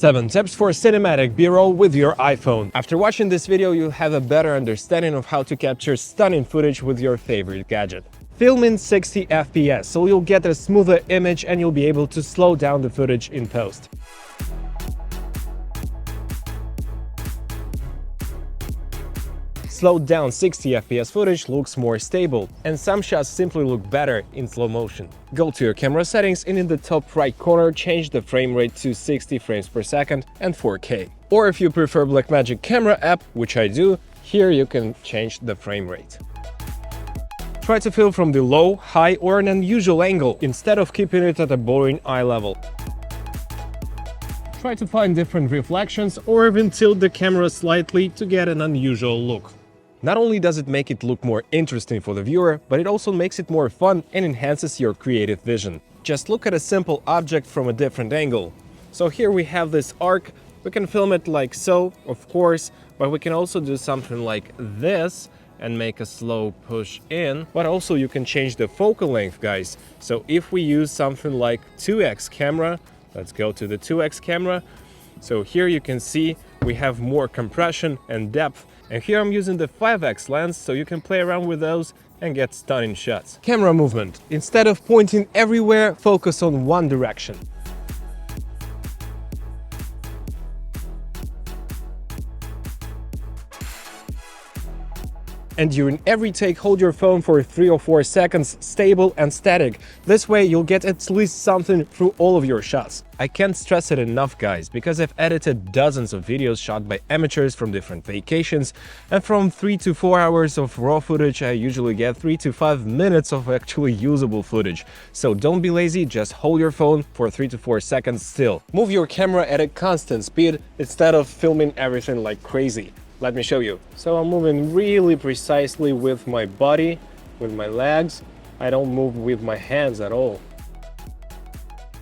7 tips for cinematic B-roll with your iPhone. After watching this video, you'll have a better understanding of how to capture stunning footage with your favorite gadget. Film in 60 FPS, so you'll get a smoother image and you'll be able to slow down the footage in post. Slowed down 60 FPS footage looks more stable, and some shots simply look better in slow motion. Go to your camera settings and in the top right corner change the frame rate to 60 frames per second and 4K. Or if you prefer Blackmagic camera app, which I do, here you can change the frame rate. Try to film from the low, high or an unusual angle instead of keeping it at a boring eye level. Try to find different reflections or even tilt the camera slightly to get an unusual look. Not only does it make it look more interesting for the viewer, but it also makes it more fun and enhances your creative vision. Just look at a simple object from a different angle. So here we have this arc. We can film it like so, of course, but we can also do something like this and make a slow push in. But also you can change the focal length, guys. So if we use something like 2x camera, let's go to the 2x camera. So here you can see we have more compression and depth. And here I'm using the 5x lens, so you can play around with those and get stunning shots. Camera movement. Instead of pointing everywhere, focus on one direction. And during every take, hold your phone for 3 or 4 seconds, stable and static. This way you'll get at least something through all of your shots. I can't stress it enough, guys, because I've edited dozens of videos shot by amateurs from different vacations, and from 3 to 4 hours of raw footage, I usually get 3 to 5 minutes of actually usable footage. So don't be lazy, just hold your phone for 3 to 4 seconds still. Move your camera at a constant speed instead of filming everything like crazy. Let me show you. So I'm moving really precisely with my body, with my legs. I don't move with my hands at all.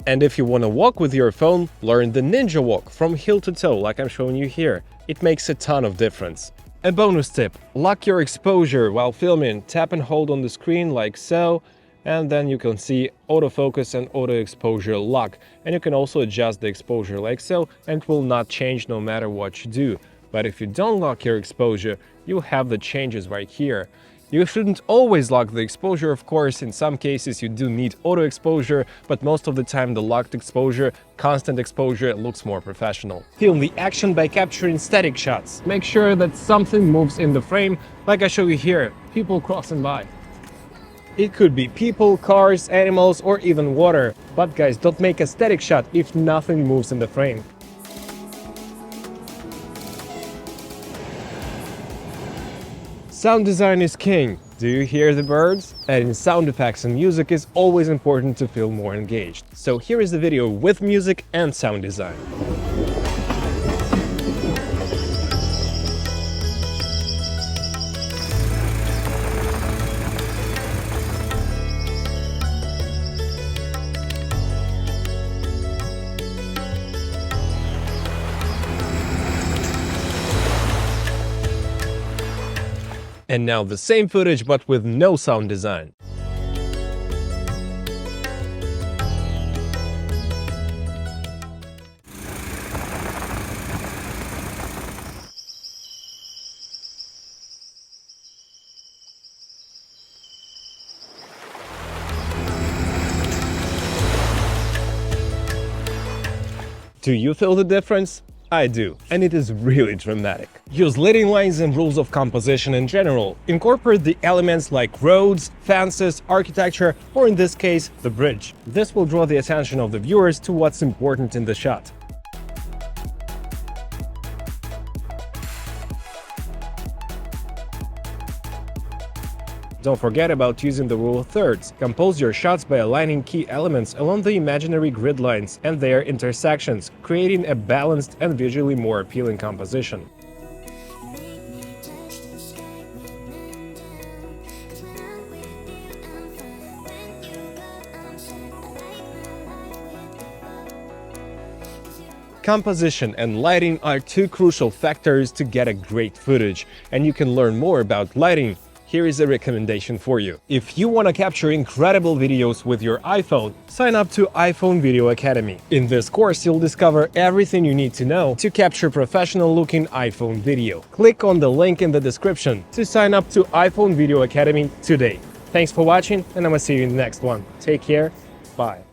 And if you want to walk with your phone, learn the ninja walk from heel to toe like I'm showing you here. It makes a ton of difference. A bonus tip, lock your exposure while filming. Tap and hold on the screen like so, and then you can see autofocus and auto exposure lock. And you can also adjust the exposure like so, and it will not change no matter what you do. But if you don't lock your exposure, you have the changes right here. You shouldn't always lock the exposure, of course. In some cases you do need auto exposure, but most of the time the locked exposure, constant exposure, looks more professional. Film the action by capturing static shots. Make sure that something moves in the frame, like I show you here, people crossing by. It could be people, cars, animals, or even water. But guys, don't make a static shot if nothing moves in the frame. Sound design is king. Do you hear the birds? Adding sound effects and music is always important to feel more engaged. So here is the video with music and sound design. And now the same footage but with no sound design. Do you feel the difference? I do, and it is really dramatic. Use leading lines and rules of composition in general. Incorporate the elements like roads, fences, architecture, or in this case, the bridge. This will draw the attention of the viewers to what's important in the shot. Don't forget about using the rule of thirds. Compose your shots by aligning key elements along the imaginary grid lines and their intersections, creating a balanced and visually more appealing composition. Composition and lighting are two crucial factors to get a great footage, and you can learn more about lighting here is a recommendation for you. If you want to capture incredible videos with your iPhone, sign up to iPhone Video Academy. In this course, you'll discover everything you need to know to capture professional-looking iPhone video. Click on the link in the description to sign up to iPhone Video Academy today. Thanks for watching, and I'm gonna see you in the next one. Take care. Bye.